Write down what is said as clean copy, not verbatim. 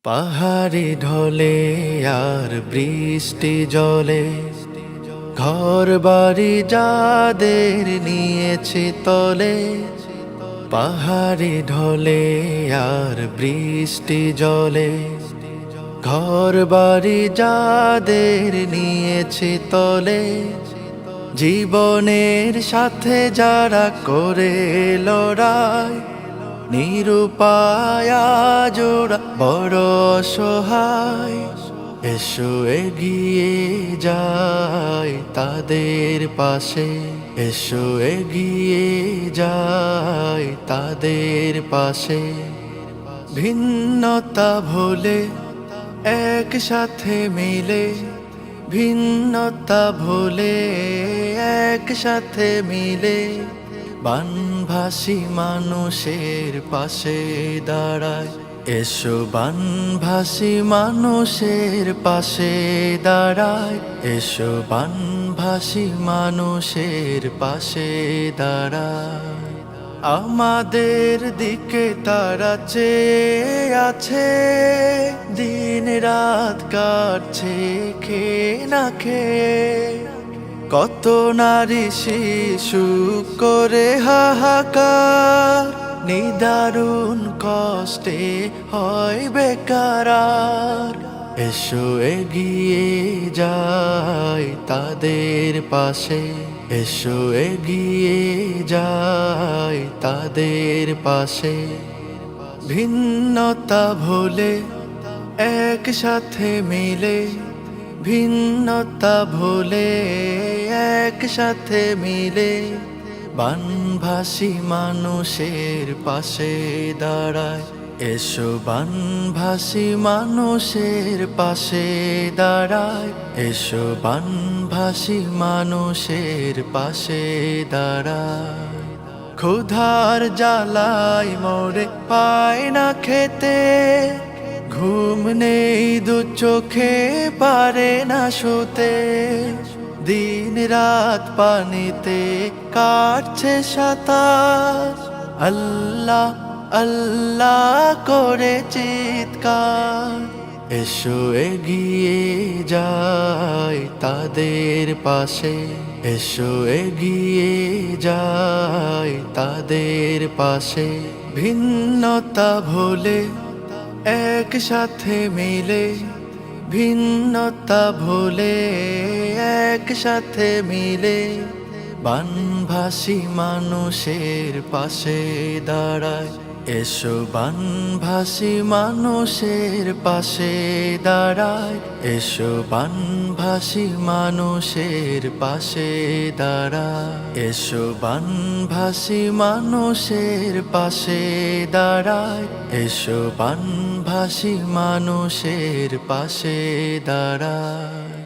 পাহাড়ি ঢলে আর বৃষ্টি জলে ঘর বাড়ি যাদের নিয়েছে তলে। পাহাড়ি ঢলে আর বৃষ্টি জলে ঘর বাড়ি যাদের নিয়েছে তলে। জীবনের সাথে যারা করে লড়াই, নিরুপায় জোড়া বড় অসহায়। এসো এগিয়ে যাই তাদের পাশে, এসো এগিয়ে যাই তাদের পাশে। ভিন্নতা ভুলে একসাথে মিলে, ভিন্নতা ভুলে একসাথে মিলে বানভাসী মানুষের পাশে দাঁড়ায়। এসো বানভাসী মানুষের পাশে দাঁড়ায়, এসো বানভাসী মানুষের পাশে দাঁড়ায়। আমাদের দিকে তারা চেয়ে আছে, দিন রাত কাটছে খেয়ে না খেয়ে। কত নারী শিশু করে হাহাকার, নিদারুণ কষ্টে হয় বেকারার। এসো এগিয়ে যাই তাদের পাশে, এসো এগিয়ে যাই তাদের পাশে। ভিন্নতা ভুলে একসাথে মিলে, ভিন্নতা ভুলে একসাথে মিলে বানভাসী মানুষের পাশে দাঁড়ায়। এসো বানভাসী মানুষের পাশে দাঁড়ায়, এসো বানভাসী মানুষের পাশে দাঁড়ায়। ক্ষুধার জ্বালায় মোরে পায় না খেতে, ঘুম নেই দু চোখে পারে না শুতে। দিন রাত পানিতে কাটছে সাঁতার, আল্লাহ আল্লাহ করে চিৎকার। এসো এগিয়ে যাই তাদের পাশে, এসো এগিয়ে যাই তাদের পাশে। ভিন্নতা ভুলে একসাথে মিলে, ভিন্নতা ভুলে একসাথে মিলে বানভাসী মানুষের পাশে দাঁড়ায়। এসো বানভাসী মানুষের পাশে দাঁড়ায়, এসো বানভাসী মানুষের পাশে দাঁড়ায়। এসো বানভাসী মানুষের পাশে দাঁড়ায়, এসো বানভাসী মানুষের পাশে দাঁড়ায়।